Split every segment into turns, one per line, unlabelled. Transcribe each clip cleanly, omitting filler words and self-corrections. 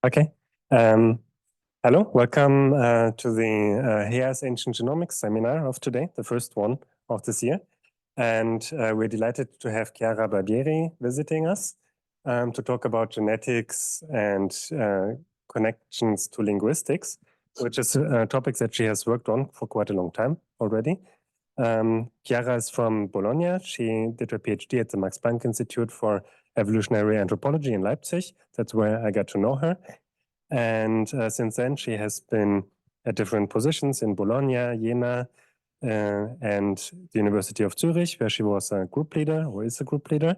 Okay. Hello, welcome to the HEAS Ancient Genomics seminar of today, the first one of this year. And we're delighted to have Chiara Barbieri visiting us to talk about genetics and connections to linguistics, which is a topic that she has worked on for quite a long time already. Chiara is from Bologna. She did her PhD at the Max Planck Institute for Evolutionary Anthropology in Leipzig. That's where I got to know her. And since then, she has been at different positions in Bologna, Jena, and the University of Zurich, where she was a group leader, or is a group leader.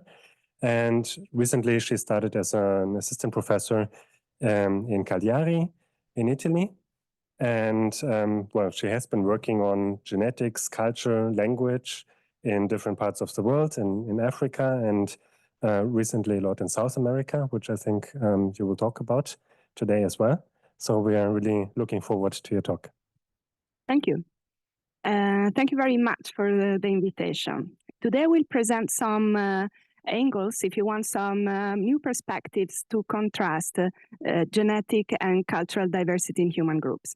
And recently, she started as an assistant professor in Cagliari, in Italy. And well, she has been working on genetics, culture, language in different parts of the world, in Africa, and recently a lot in South America, which I think you will talk about today as well. So we are really looking forward to your talk.
Thank you. Thank you very much for the invitation. Today we'll present some angles, if you want, some new perspectives to contrast genetic and cultural diversity in human groups.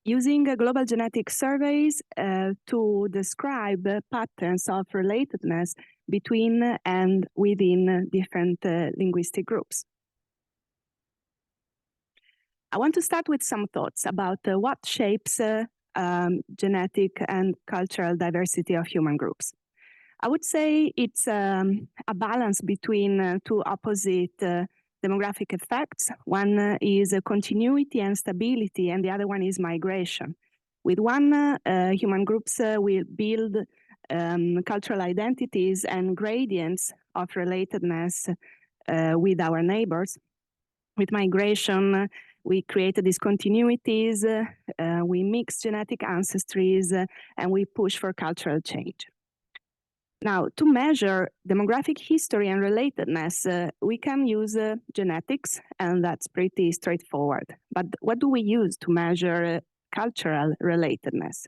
Using global genetic surveys to describe patterns of relatedness between and within different linguistic groups. I want to start with some thoughts about what shapes genetic and cultural diversity of human groups. I would say it's a balance between two opposite demographic effects. One is continuity and stability, and the other one is migration. With one, human groups will build cultural identities and gradients of relatedness with our neighbors. With migration, we create discontinuities, we mix genetic ancestries, and we push for cultural change. Now, to measure demographic history and relatedness, we can use genetics, and that's pretty straightforward. But what do we use to measure cultural relatedness?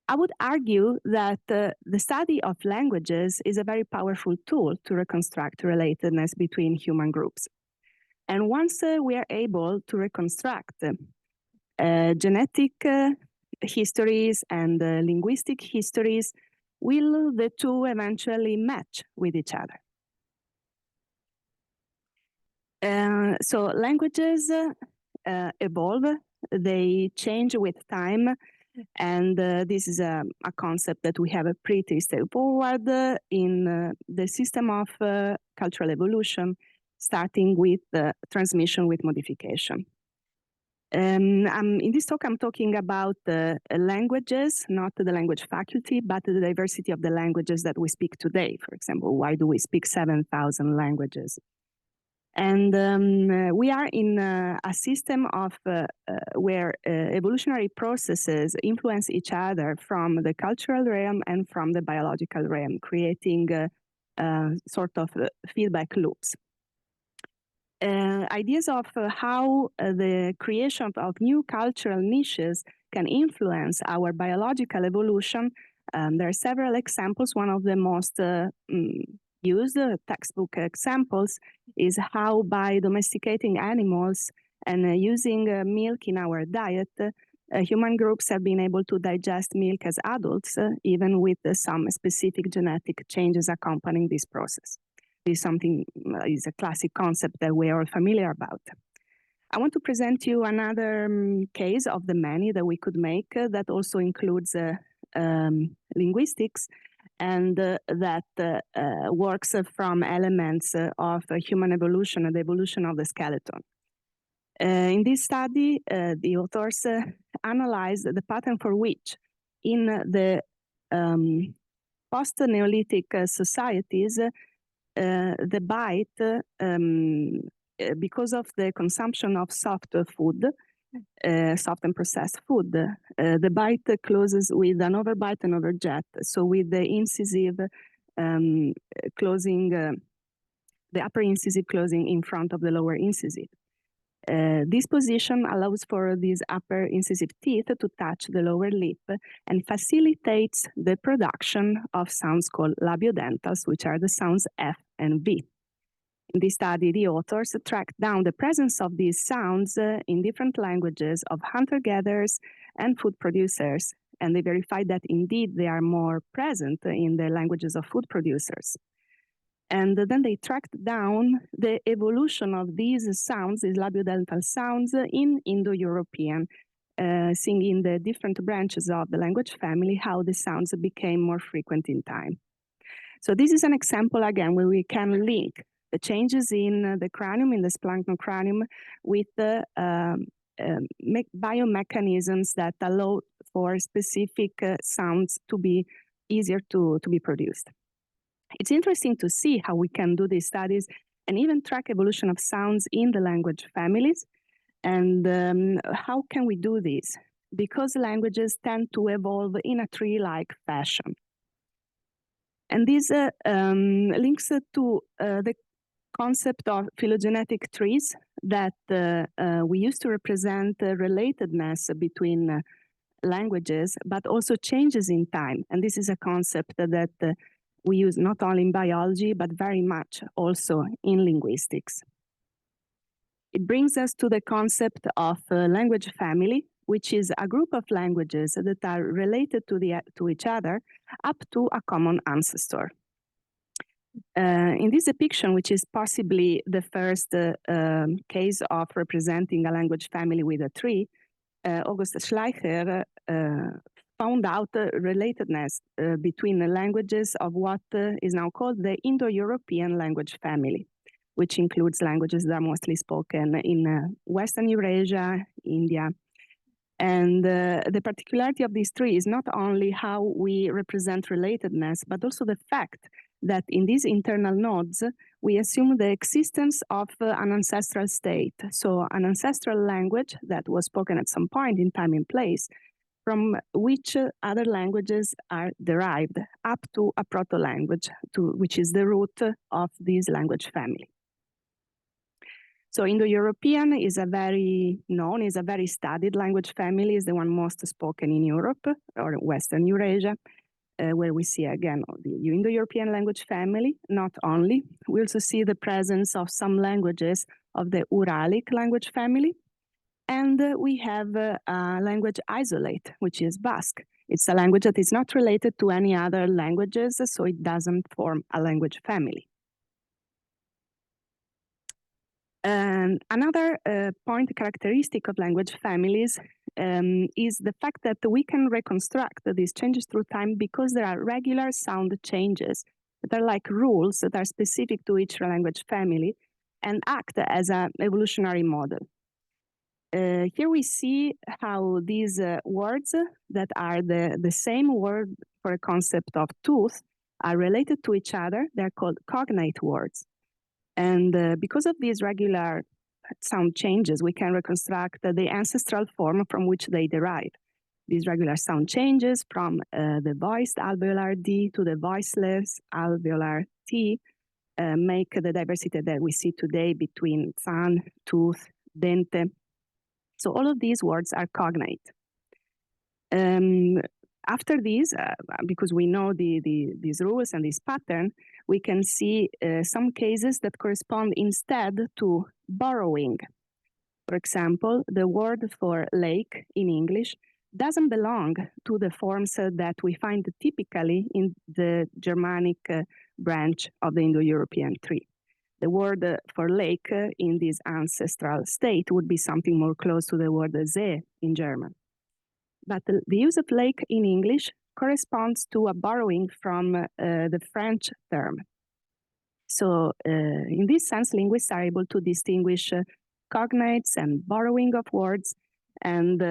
I would argue that the study of languages is a very powerful tool to reconstruct relatedness between human groups. And once we are able to reconstruct genetic histories and linguistic histories, will the two eventually match with each other? So languages evolve, they change with time, and this is a concept that we have a pretty straightforward in the system of cultural evolution, starting with transmission with modification. In this talk, I'm talking about languages, not the language faculty, but the diversity of the languages that we speak today. For example, why do we speak 7,000 languages? And we are in a system of where evolutionary processes influence each other from the cultural realm and from the biological realm, creating sort of feedback loops. Ideas of how the creation of new cultural niches can influence our biological evolution. There are several examples. One of the most used textbook examples is how by domesticating animals and using milk in our diet, human groups have been able to digest milk as adults, even with some specific genetic changes accompanying this process. This is a classic concept that we are all familiar about. I want to present you another case of the many that we could make that also includes linguistics and that works from elements of human evolution and the evolution of the skeleton. In this study, the authors analyzed the pattern for which in the post-Neolithic societies, the bite, because of the consumption of soft food, soft and processed food, the bite closes with an overbite and overjet. So with the incisive closing, the upper incisive closing in front of the lower incisive. This position allows for these upper incisive teeth to touch the lower lip and facilitates the production of sounds called labiodentals, which are the sounds F and V. In this study, the authors tracked down the presence of these sounds in different languages of hunter-gatherers and food producers, and they verified that indeed they are more present in the languages of food producers. And then they tracked down the evolution of these sounds, these labiodental sounds, in Indo-European, seeing in the different branches of the language family how the sounds became more frequent in time. So this is an example, again, where we can link the changes in the cranium, in the splanchnum cranium, with the biomechanisms that allow for specific sounds to be easier to be produced. It's interesting to see how we can do these studies and even track evolution of sounds in the language families. And how can we do this? Because languages tend to evolve in a tree-like fashion. And this links to the concept of phylogenetic trees that we used to represent relatedness between languages, but also changes in time. And this is a concept that we use not only in biology, but very much also in linguistics. It brings us to the concept of language family, which is a group of languages that are related to each other up to a common ancestor. In this depiction, which is possibly the first case of representing a language family with a tree, August Schleicher found out relatedness between the languages of what is now called the Indo-European language family, which includes languages that are mostly spoken in Western Eurasia, India. And the particularity of these three is not only how we represent relatedness, but also the fact that in these internal nodes, we assume the existence of an ancestral state. So an ancestral language that was spoken at some point in time and place, from which other languages are derived up to a proto-language, which is the root of this language family. So Indo-European is a very known, is a very studied language family, is the one most spoken in Europe or Western Eurasia, where we see again the Indo-European language family. Not only, we also see the presence of some languages of the Uralic language family. And we have a language isolate, which is Basque. It's a language that is not related to any other languages, so it doesn't form a language family. And another point characteristic of language families is the fact that we can reconstruct these changes through time because there are regular sound changes that are like rules that are specific to each language family and act as an evolutionary model. Here we see how these words that are the same word for a concept of tooth are related to each other. They're called cognate words. And because of these regular sound changes, we can reconstruct the ancestral form from which they derive. These regular sound changes from the voiced alveolar D to the voiceless alveolar T make the diversity that we see today between san, tooth, dente. So all of these words are cognate. After these, because we know these rules and this pattern, we can see some cases that correspond instead to borrowing. For example, the word for lake in English doesn't belong to the forms that we find typically in the Germanic branch of the Indo-European tree. The word for lake in this ancestral state would be something more close to the word See in German. But the use of lake in English corresponds to a borrowing from the French term. So in this sense, linguists are able to distinguish cognates and borrowing of words and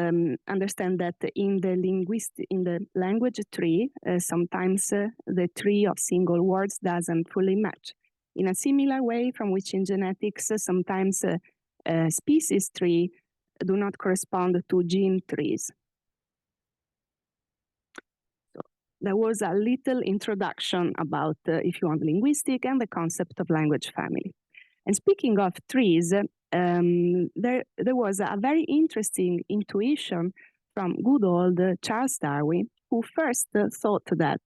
understand that in the language tree, sometimes the tree of single words doesn't fully match. In a similar way from which in genetics, sometimes species tree do not correspond to gene trees. So there was a little introduction about, if you want, linguistic and the concept of language family. And speaking of trees, there was a very interesting intuition from good old Charles Darwin, who first thought that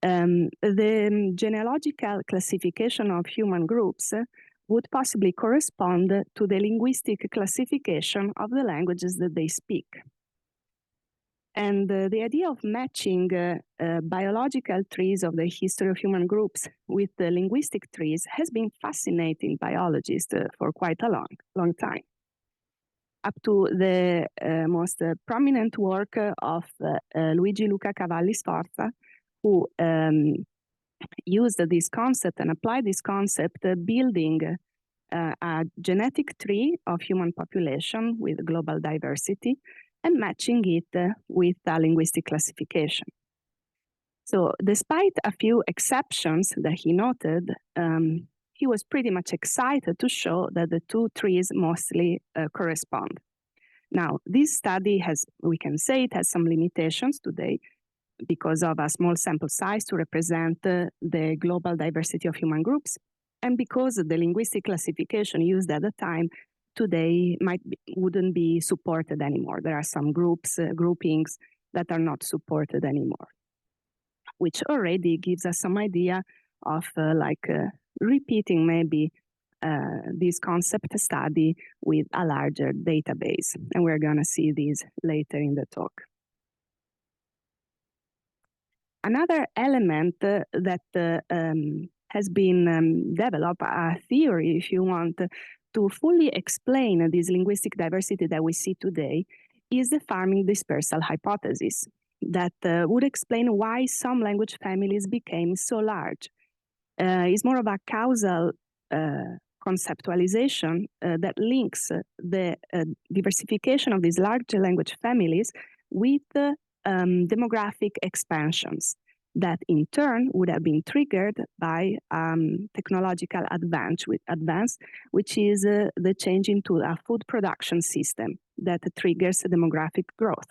the genealogical classification of human groups would possibly correspond to the linguistic classification of the languages that they speak. And the idea of matching biological trees of the history of human groups with the linguistic trees has been fascinating biologists for quite a long time. Up to the most prominent work of Luigi Luca Cavalli Sforza, who used this concept and applied this concept, building a genetic tree of human population with global diversity and matching it with a linguistic classification. So despite a few exceptions that he noted, he was pretty much excited to show that the two trees mostly correspond. Now, this study we can say it has some limitations today because of a small sample size to represent the global diversity of human groups, and because the linguistic classification used at the time today wouldn't be supported anymore. There are some groupings that are not supported anymore, which already gives us some idea of repeating maybe this concept study with a larger database. And we're going to see these later in the talk. Another element that has been developed, a theory, if you want, to fully explain this linguistic diversity that we see today, is the farming dispersal hypothesis that would explain why some language families became so large. It's more of a causal conceptualization that links the diversification of these large language families with demographic expansions that in turn would have been triggered by technological advance, which is the change into a food production system that triggers demographic growth.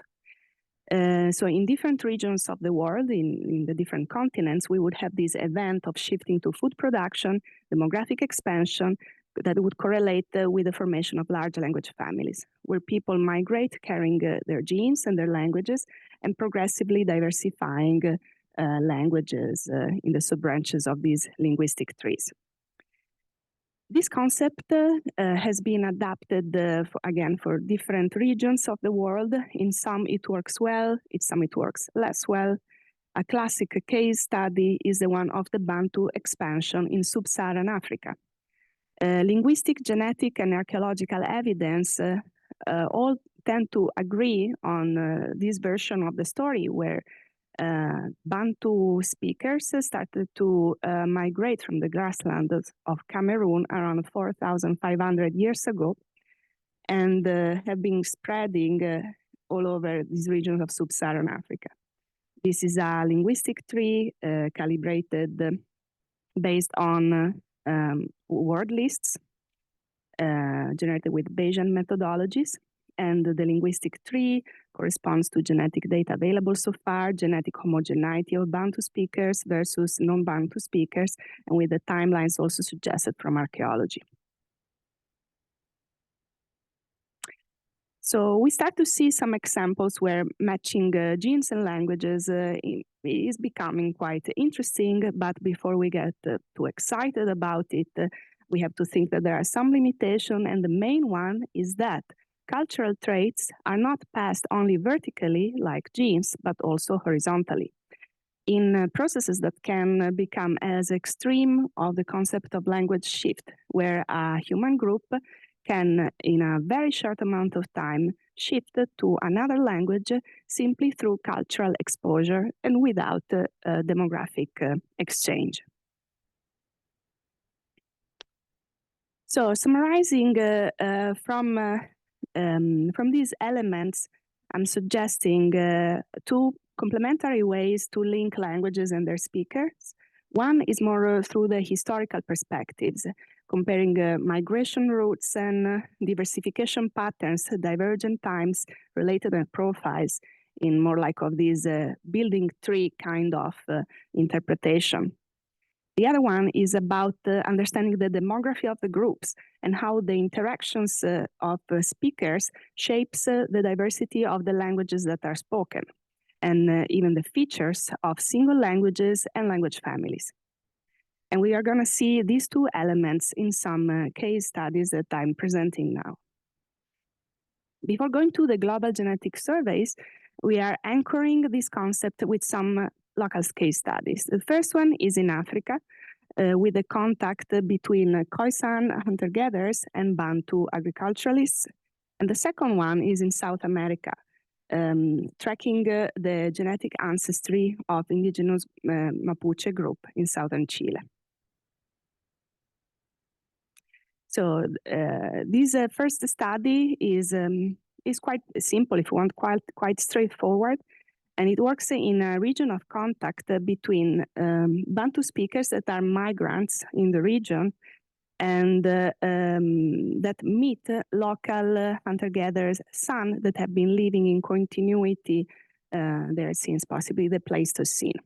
So in different regions of the world, in the different continents, we would have this event of shifting to food production, demographic expansion, that would correlate with the formation of large language families, where people migrate carrying their genes and their languages and progressively diversifying languages in the sub-branches of these linguistic trees. This concept has been adapted, again, for different regions of the world. In some it works well, in some it works less well. A classic case study is the one of the Bantu expansion in sub-Saharan Africa. Linguistic, genetic, and archaeological evidence all tend to agree on this version of the story, where Bantu speakers started to migrate from the grasslands of Cameroon around 4,500 years ago, and have been spreading all over these regions of sub-Saharan Africa. This is a linguistic tree calibrated based on word lists generated with Bayesian methodologies, and the linguistic tree corresponds to genetic data available so far, genetic homogeneity of Bantu speakers versus non-Bantu speakers, and with the timelines also suggested from archaeology. So we start to see some examples where matching genes and languages is becoming quite interesting, but before we get too excited about it, we have to think that there are some limitations, and the main one is that cultural traits are not passed only vertically, like genes, but also horizontally, in processes that can become as extreme of the concept of language shift, where a human group can, in a very short amount of time, shift to another language simply through cultural exposure and without demographic exchange. So summarizing from these elements, I'm suggesting two complementary ways to link languages and their speakers. One is more through the historical perspectives, comparing migration routes and diversification patterns, divergent times, related profiles, in more like of this building tree kind of interpretation. The other one is about understanding the demography of the groups and how the interactions of speakers shapes the diversity of the languages that are spoken, and even the features of single languages and language families. And we are going to see these two elements in some case studies that I'm presenting now. Before going to the global genetic surveys, we are anchoring this concept with some local case studies. The first one is in Africa, with the contact between Khoisan hunter-gatherers and Bantu agriculturalists. And the second one is in South America, tracking the genetic ancestry of indigenous Mapuche group in southern Chile. So this first study is quite simple, if you want, quite straightforward. And it works in a region of contact between Bantu speakers that are migrants in the region and that meet local hunter-gatherers' sons that have been living in continuity there since possibly the Pleistocene.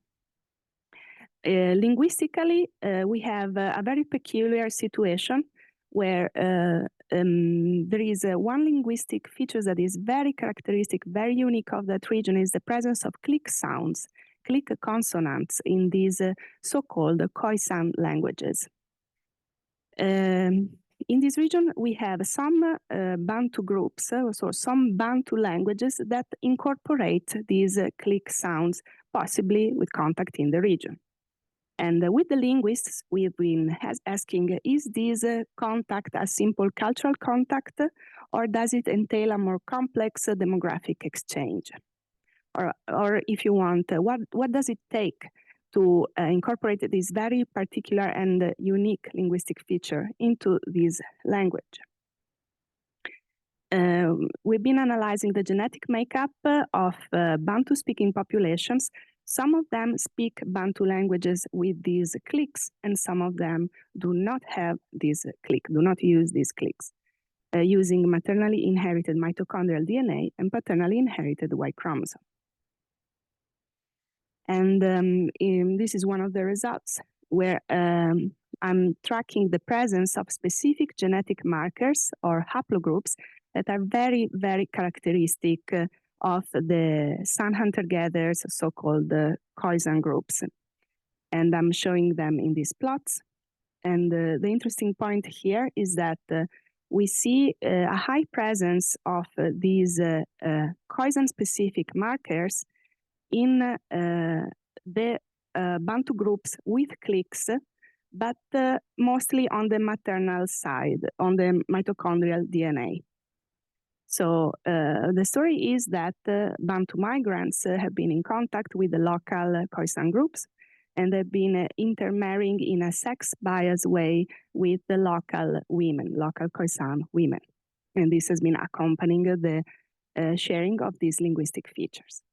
Linguistically, we have a very peculiar situation where there is one linguistic feature that is very characteristic, very unique of that region, is the presence of click sounds, click consonants in these so-called Khoisan languages. In this region, we have some Bantu groups, so some Bantu languages that incorporate these click sounds, possibly with contact in the region. And with the linguists, we've been asking, is this contact a simple cultural contact, or does it entail a more complex demographic exchange? Or if you want, what does it take to incorporate this very particular and unique linguistic feature into this language? We've been analyzing the genetic makeup of Bantu-speaking populations. Some of them speak Bantu languages with these clicks, and some of them do not have this click, do not use these clicks, using maternally inherited mitochondrial DNA and paternally inherited Y chromosome. And this is one of the results where I'm tracking the presence of specific genetic markers or haplogroups that are very, very characteristic of the sun hunter-gatherers, so-called Khoisan groups. And I'm showing them in these plots. And the interesting point here is that we see a high presence of these Khoisan-specific markers in the Bantu groups with clicks, but mostly on the maternal side, on the mitochondrial DNA. So the story is that Bantu migrants have been in contact with the local Khoisan groups, and they've been intermarrying in a sex-biased way with the local women, local Khoisan women. And this has been accompanying the sharing of these linguistic features.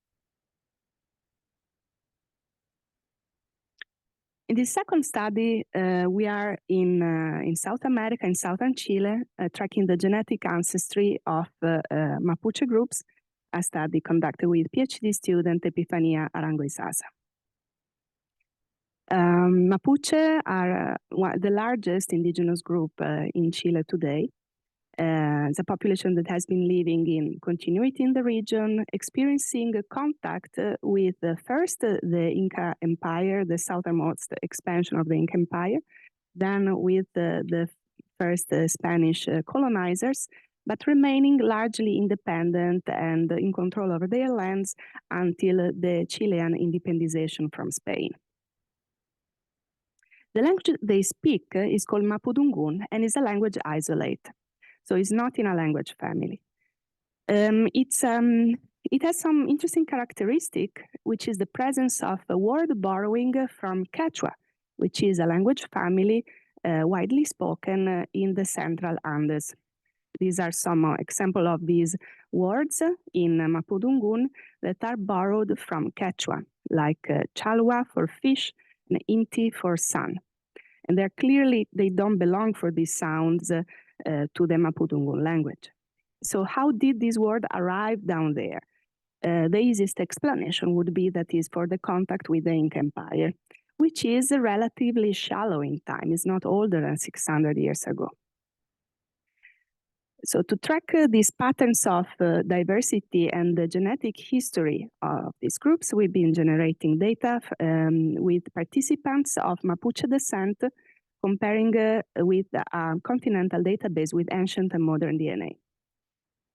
In this second study, we are in South America, in southern Chile, tracking the genetic ancestry of Mapuche groups, a study conducted with PhD student Epifania Arango-Isaza. Mapuche are the largest indigenous group in Chile today. The population that has been living in continuity in the region, experiencing contact with first the Inca Empire, the southernmost expansion of the Inca Empire, then with the first Spanish colonizers, but remaining largely independent and in control over their lands until the Chilean independization from Spain. The language they speak is called Mapudungun and is a language isolate. So it's not in a language family. It has some interesting characteristic, which is the presence of a word borrowing from Quechua, which is a language family widely spoken in the central Andes. These are some examples of these words in Mapudungun that are borrowed from Quechua, like chalwa for fish and inti for sun. And they're clearly, they don't belong for these sounds to the Mapudungun language. So how did this word arrive down there? The easiest explanation would be that is for the contact with the Inca Empire, which is relatively shallow in time. It's not older than 600 years ago. So to track these patterns of diversity and the genetic history of these groups, we've been generating data with participants of Mapuche descent, comparing with a continental database with ancient and modern DNA.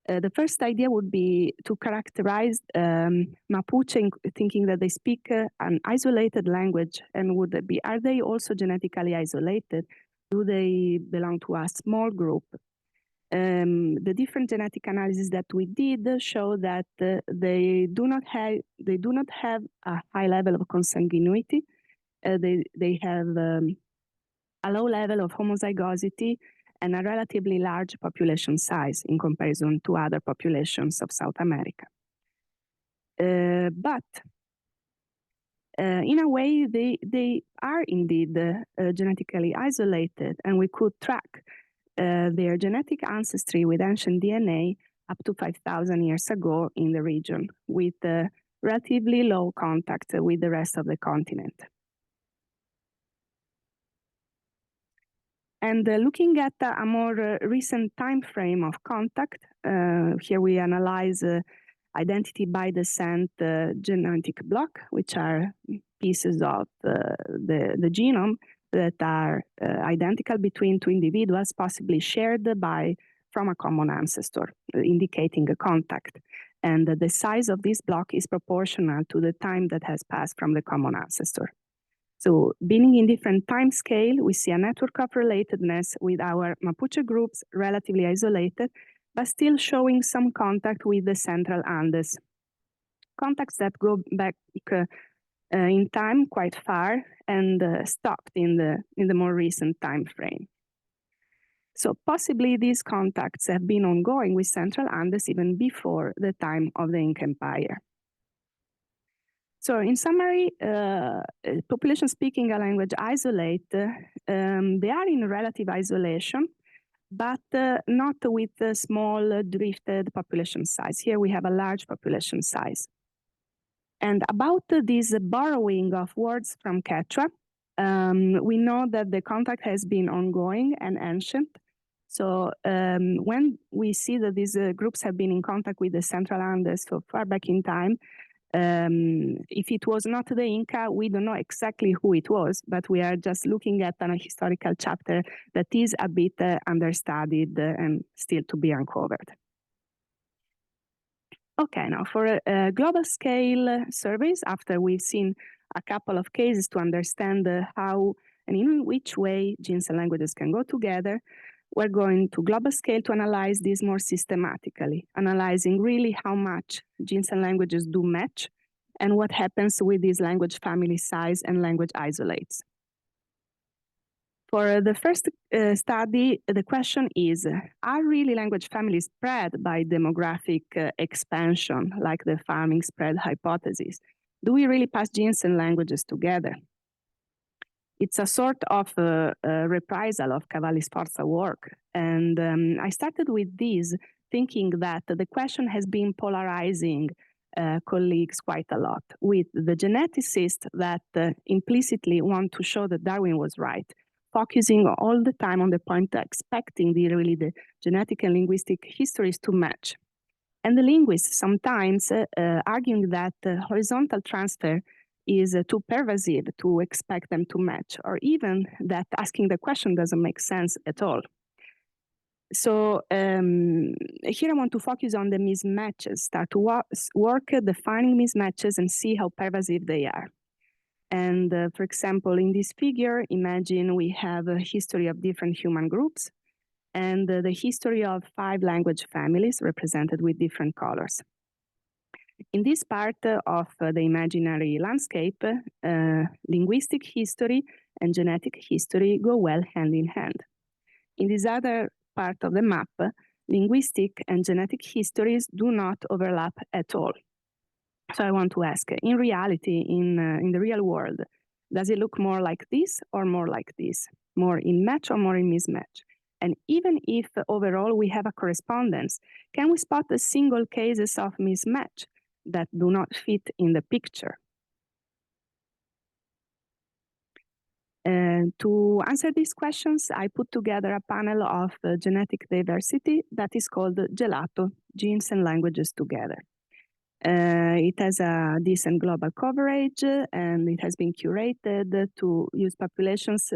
The first idea would be to characterize Mapuche, thinking that they speak an isolated language, and are they also genetically isolated? Do they belong to a small group? The different genetic analysis that we did show that they do not have a high level of consanguinity. They have a low level of homozygosity and a relatively large population size in comparison to other populations of South America. But in a way, they are indeed genetically isolated, and we could track their genetic ancestry with ancient DNA up to 5,000 years ago in the region, with relatively low contact with the rest of the continent. And looking at a more recent time frame of contact, here we analyze identity by descent genetic block, which are pieces of the genome that are identical between two individuals, possibly shared from a common ancestor, indicating a contact. And the size of this block is proportional to the time that has passed from the common ancestor. So being in different time scale, we see a network of relatedness with our Mapuche groups, relatively isolated, but still showing some contact with the Central Andes. Contacts that go back in time quite far and stopped in the more recent time frame. So possibly these contacts have been ongoing with Central Andes even before the time of the Inca Empire. So in summary, population speaking a language isolate, they are in relative isolation, but not with a small drifted population size. Here we have a large population size. And about this borrowing of words from Quechua, we know that the contact has been ongoing and ancient. So when we see that these groups have been in contact with the Central Andes so far back in time, if it was not the Inca, we don't know exactly who it was, but we are just looking at a historical chapter that is a bit understudied and still to be uncovered. Okay, now for global scale surveys, after we've seen a couple of cases to understand how and in which way genes and languages can go together, we're going to global scale to analyze this more systematically, analyzing really how much genes and languages do match and what happens with this language family size and language isolates. For the first study, the question is, are really language families spread by demographic expansion, like the farming spread hypothesis? Do we really pass genes and languages together? It's a sort of reprisal of Cavalli Sforza work. And I started with this, thinking that the question has been polarizing colleagues quite a lot, with the geneticists that implicitly want to show that Darwin was right, focusing all the time on the point expecting the genetic and linguistic histories to match. And the linguists sometimes arguing that horizontal transfer is too pervasive to expect them to match, or even that asking the question doesn't make sense at all. So here I want to focus on the mismatches, start to work defining mismatches and see how pervasive they are. And for example, in this figure, imagine we have a history of different human groups and the history of 5 language families represented with different colors. In this part of the imaginary landscape, linguistic history and genetic history go well hand in hand. In this other part of the map, linguistic and genetic histories do not overlap at all. So I want to ask, in reality, in the real world, does it look more like this or more like this? More in match or more in mismatch? And even if overall we have a correspondence, can we spot the single cases of mismatch that do not fit in the picture? To answer these questions, I put together a panel of genetic diversity that is called GELATO, Genes and Languages Together. It has a decent global coverage, and it has been curated to use populations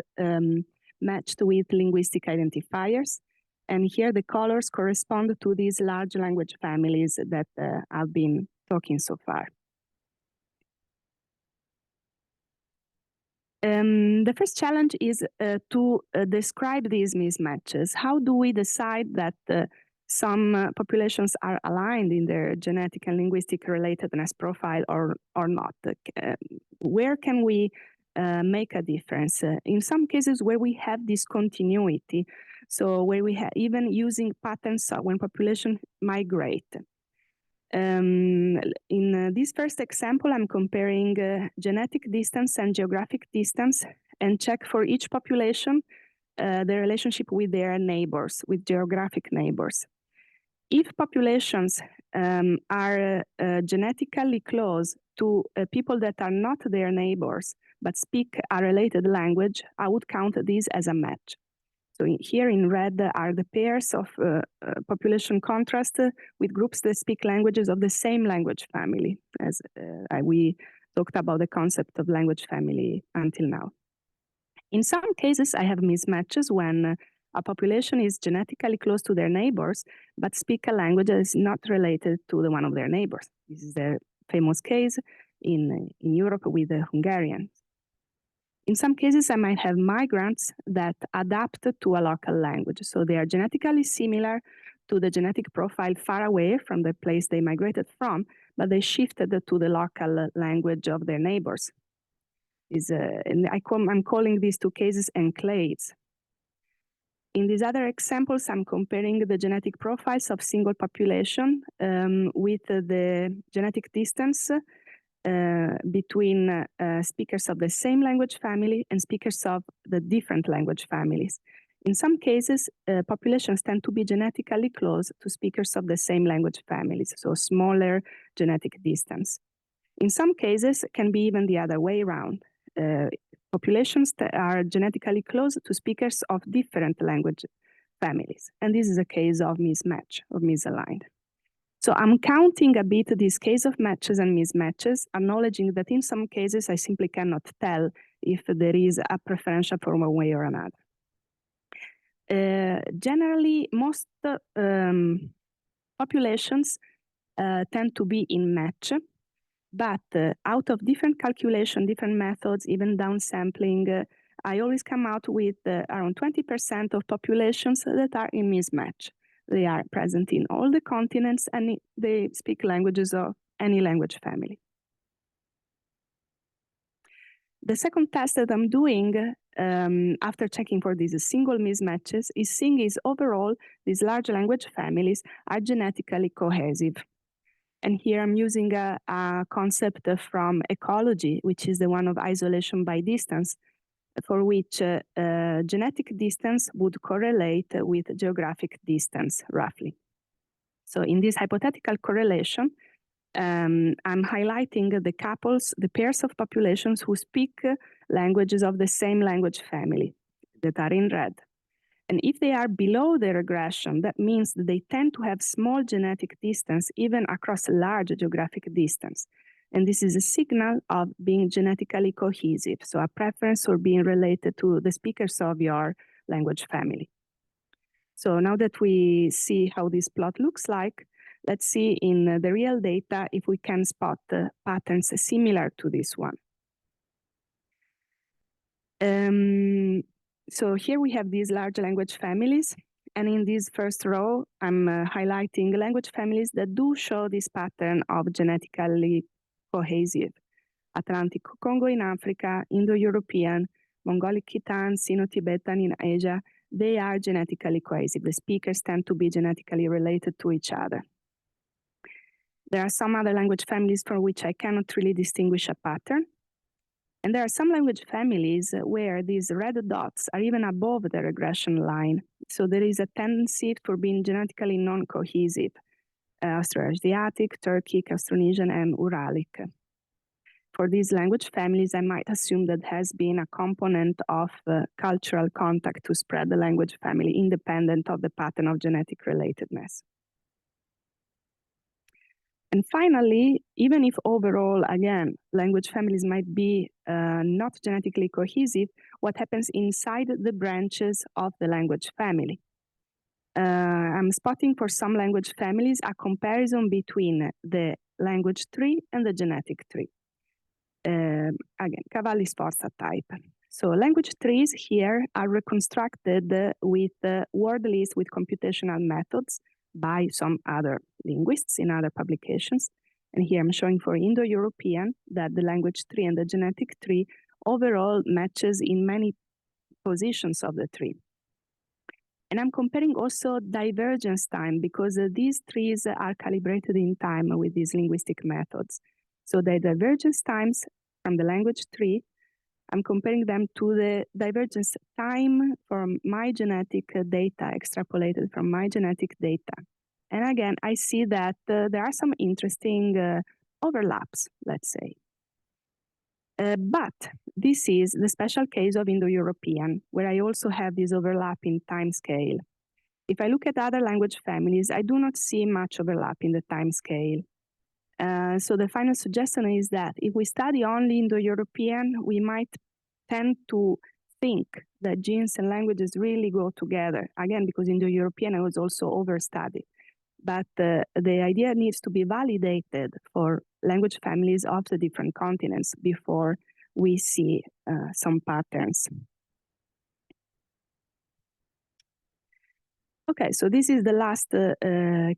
matched with linguistic identifiers. And here the colors correspond to these large language families that I've been talking so far. The first challenge is to describe these mismatches. How do we decide that some populations are aligned in their genetic and linguistic relatedness profile or not? Where can we make a difference? In some cases where we have discontinuity, so where we have even using patterns when populations migrate. In this first example, I'm comparing genetic distance and geographic distance and check for each population the relationship with their neighbors, with geographic neighbors. If populations are genetically close to people that are not their neighbors but speak a related language, I would count this as a match. So here in red are the pairs of population contrast with groups that speak languages of the same language family, as we talked about the concept of language family until now. In some cases, I have mismatches when a population is genetically close to their neighbors, but speak a language that is not related to the one of their neighbors. This is the famous case in Europe with the Hungarians. In some cases, I might have migrants that adapt to a local language. So they are genetically similar to the genetic profile far away from the place they migrated from, but they shifted to the local language of their neighbors. And I'm calling these two cases enclaves. In these other examples, I'm comparing the genetic profiles of single population with the genetic distance between speakers of the same language family and speakers of the different language families. In some cases, populations tend to be genetically close to speakers of the same language families, so smaller genetic distance. In some cases, it can be even the other way around. Populations that are genetically close to speakers of different language families. And this is a case of mismatch, or misaligned. So I'm counting a bit this case of matches and mismatches, acknowledging that in some cases I simply cannot tell if there is a preferential for one way or another. Generally, most populations tend to be in match, but out of different calculation, different methods, even downsampling, I always come out with around 20% of populations that are in mismatch. They are present in all the continents and they speak languages of any language family. The second test that I'm doing after checking for these single mismatches is seeing if overall these large language families are genetically cohesive. And here I'm using a concept from ecology, which is the one of isolation by distance, for which genetic distance would correlate with geographic distance, roughly. So in this hypothetical correlation, I'm highlighting the couples, the pairs of populations who speak languages of the same language family that are in red. And if they are below the regression, that means that they tend to have small genetic distance even across large geographic distance. And this is a signal of being genetically cohesive, so a preference for being related to the speakers of your language family. So now that we see how this plot looks like, let's see in the real data if we can spot patterns similar to this one. So here we have these large language families. And in this first row, I'm highlighting language families that do show this pattern of genetically cohesive. Atlantic Congo in Africa, Indo-European, Mongolic Khitan, Sino-Tibetan in Asia, they are genetically cohesive. The speakers tend to be genetically related to each other. There are some other language families for which I cannot really distinguish a pattern. And there are some language families where these red dots are even above the regression line. So there is a tendency for being genetically non-cohesive. Austroasiatic, Turkic, Austronesian, and Uralic. for these language families, I might assume that has been a component of cultural contact to spread the language family independent of the pattern of genetic relatedness. And finally, even if overall, again, language families might be not genetically cohesive, what happens inside the branches of the language family? I'm spotting for some language families a comparison between the language tree and the genetic tree. Again, Cavalli-Sforza type. So language trees here are reconstructed with word lists with computational methods by some other linguists in other publications. And here I'm showing for Indo-European that the language tree and the genetic tree overall matches in many positions of the tree. And I'm comparing also divergence time because these trees are calibrated in time with these linguistic methods. So the divergence times from the language tree, I'm comparing them to the divergence time from my genetic data, extrapolated from my genetic data. And again, I see that there are some interesting overlaps, let's say. But this is the special case of Indo-European, where I also have this overlap in time scale. If I look at other language families, I do not see much overlap in the time scale. So the final suggestion is that if we study only Indo-European, we might tend to think that genes and languages really go together. Again, because Indo-European was also overstudied. But the idea needs to be validated for language families of the different continents before we see some patterns. Okay, so this is the last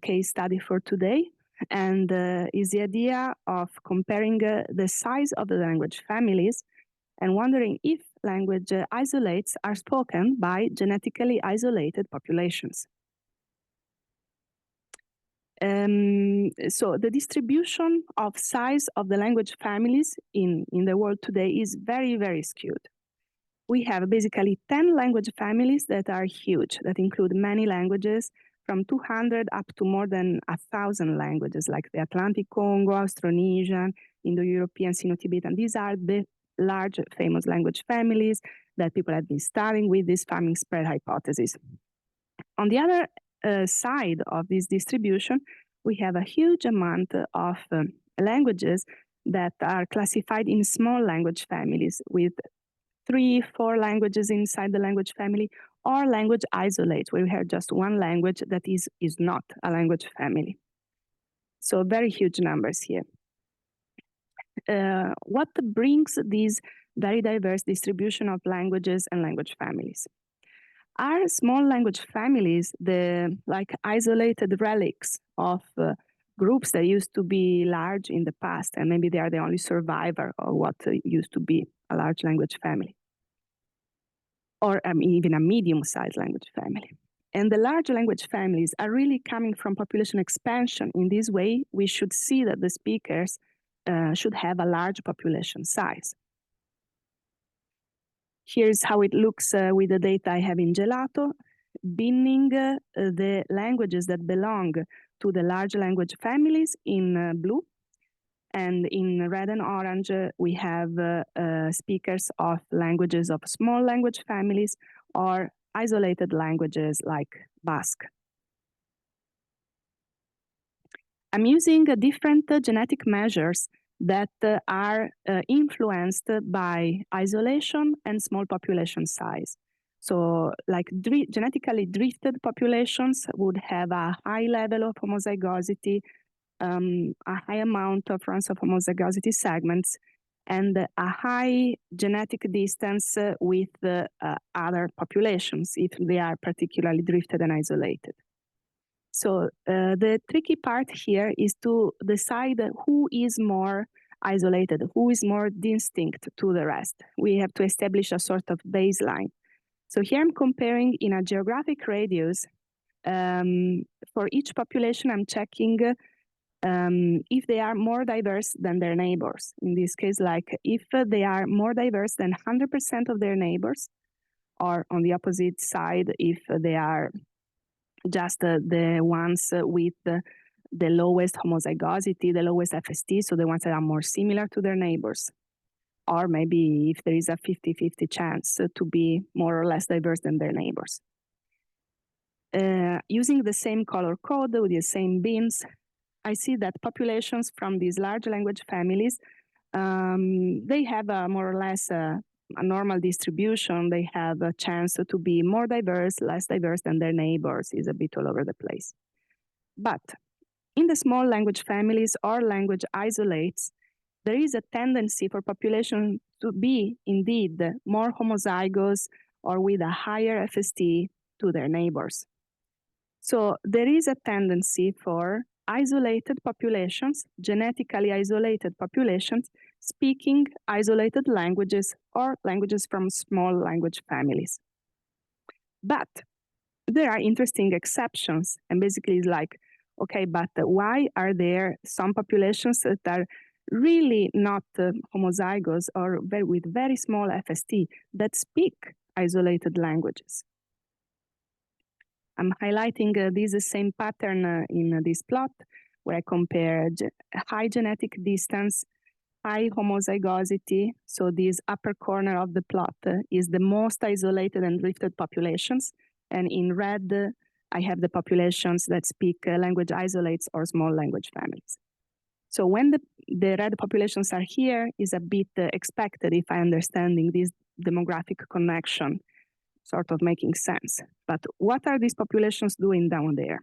case study for today, and is the idea of comparing the size of the language families and wondering if language isolates are spoken by genetically isolated populations. So the distribution of size of the language families in the world today is very, very skewed. We have basically 10 language families that are huge, that include many languages, from 200 up to more than 1,000 languages, like the Atlantic Congo, Austronesian, Indo-European, Sino-Tibetan. These are the large famous language families that people have been studying with this farming spread hypothesis. On the other side of this distribution, we have a huge amount of languages that are classified in small language families with 3-4 languages inside the language family, or language isolates, where we have just one language that is not a language family. So very huge numbers here. What brings these very diverse distribution of languages and language families? Are small language families the isolated relics of groups that used to be large in the past, and maybe they are the only survivor of what used to be a large language family, or even a medium-sized language family? And the large language families are really coming from population expansion. In this way, we should see that the speakers should have a large population size. Here's how it looks with the data I have in Gelato, binning the languages that belong to the large language families in blue. And in red and orange, we have speakers of languages of small language families or isolated languages like Basque. I'm using different genetic measures that are influenced by isolation and small population size. So like genetically drifted populations would have a high level of homozygosity, a high amount of runs of homozygosity segments, and a high genetic distance with other populations if they are particularly drifted and isolated. So the tricky part here is to decide who is more isolated, who is more distinct to the rest. We have to establish a sort of baseline. So here I'm comparing in a geographic radius. For each population, I'm checking if they are more diverse than their neighbors. In this case, like if they are more diverse than 100% of their neighbors, or on the opposite side, if they are just the ones with the lowest homozygosity, the lowest FST, so the ones that are more similar to their neighbors. Or maybe if there is a 50-50 chance to be more or less diverse than their neighbors. Using the same color code with the same bins, I see that populations from these large language families, they have a more or less a normal distribution. They have a chance to be more diverse, less diverse than their neighbors, is a bit all over the place. But in the small language families or language isolates, there is a tendency for population to be indeed more homozygous or with a higher FST to their neighbors. So there is a tendency for isolated populations, genetically isolated populations, speaking isolated languages or languages from small language families. But there are interesting exceptions, and basically it's like, okay, but why are there some populations that are really not homozygous or with very small FST that speak isolated languages? I'm highlighting this same pattern in this plot where I compare high genetic distance, high homozygosity. So this upper corner of the plot is the most isolated and drifted populations. And in red, I have the populations that speak language isolates or small language families. So when the red populations are here is a bit expected if I understanding this demographic connection, sort of making sense. But what are these populations doing down there?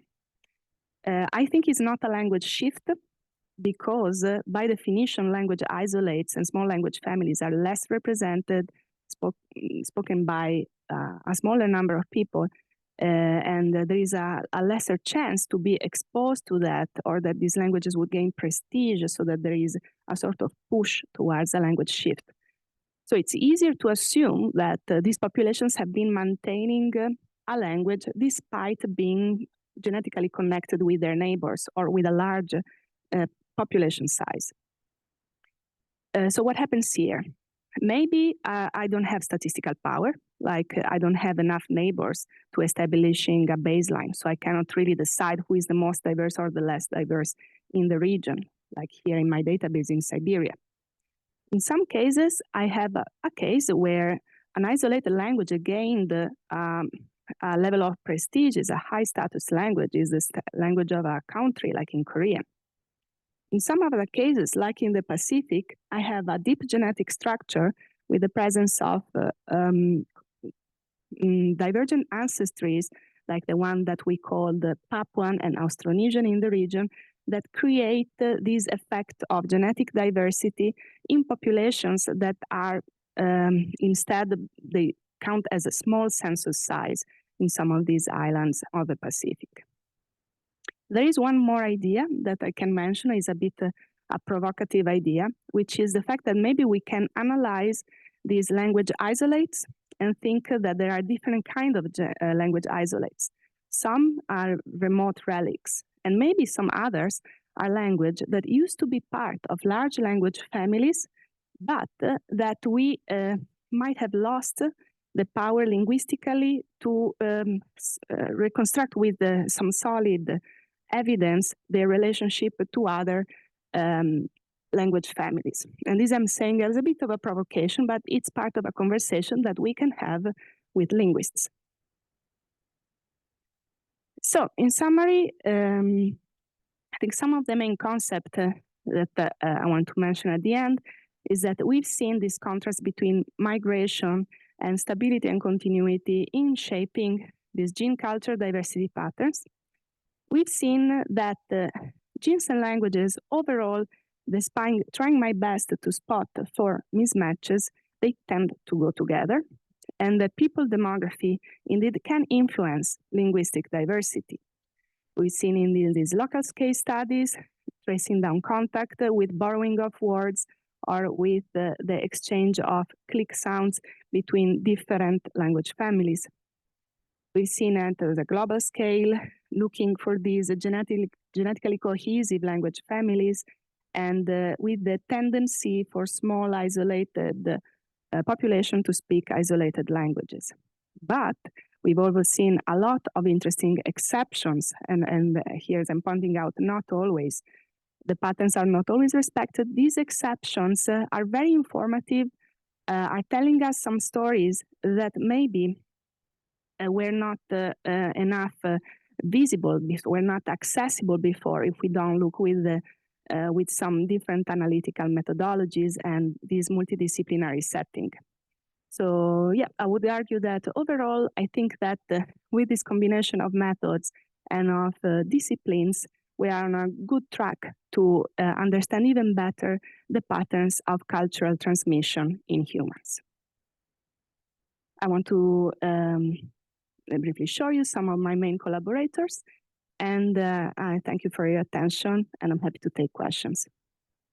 I think it's not a language shift because by definition, language isolates and small language families are less represented, spoken by a smaller number of people. And there is a lesser chance to be exposed to that, or that these languages would gain prestige, so that there is a sort of push towards a language shift. So it's easier to assume that these populations have been maintaining a language despite being genetically connected with their neighbors or with a large population size. So what happens here? Maybe I don't have statistical power, like I don't have enough neighbors to establishing a baseline, so I cannot really decide who is the most diverse or the less diverse in the region, like here in my database in Siberia. In some cases, I have a case where an isolated language gained a level of prestige, is a high status language, is the language of a country, like in Korea. In some other cases, like in the Pacific, I have a deep genetic structure with the presence of divergent ancestries, like the one that we call the Papuan and Austronesian in the region, that create this effect of genetic diversity in populations that are instead, they count as a small census size in some of these islands of the Pacific. There is one more idea that I can mention, is a bit a provocative idea, which is the fact that maybe we can analyze these language isolates and think that there are different kinds of language isolates. Some are remote relics, and maybe some others are language that used to be part of large language families, but that we might have lost the power linguistically to reconstruct with some solid evidence their relationship to other language families. And this I'm saying as a bit of a provocation, but it's part of a conversation that we can have with linguists. So in summary, I think some of the main concepts that I want to mention at the end is that we've seen this contrast between migration and stability and continuity in shaping these gene culture diversity patterns. We've seen that genes and languages overall, despite trying my best to spot for mismatches, they tend to go together, and that people demography indeed can influence linguistic diversity. We've seen in these local case studies, tracing down contact with borrowing of words or with the exchange of click sounds between different language families. We've seen at the global scale, looking for these genetically cohesive language families, and with the tendency for small isolated population to speak isolated languages. But We've also seen a lot of interesting exceptions, and here I'm pointing out not always. The patterns are not always respected. These exceptions are very informative, are telling us some stories that maybe were not enough visible, were not accessible before if we don't look with some different analytical methodologies and this multidisciplinary setting. So yeah, I would argue that overall, I think that with this combination of methods and of disciplines, we are on a good track to understand even better the patterns of cultural transmission in humans. I want to briefly show you some of my main collaborators, and I thank you for your attention, and I'm happy to take questions.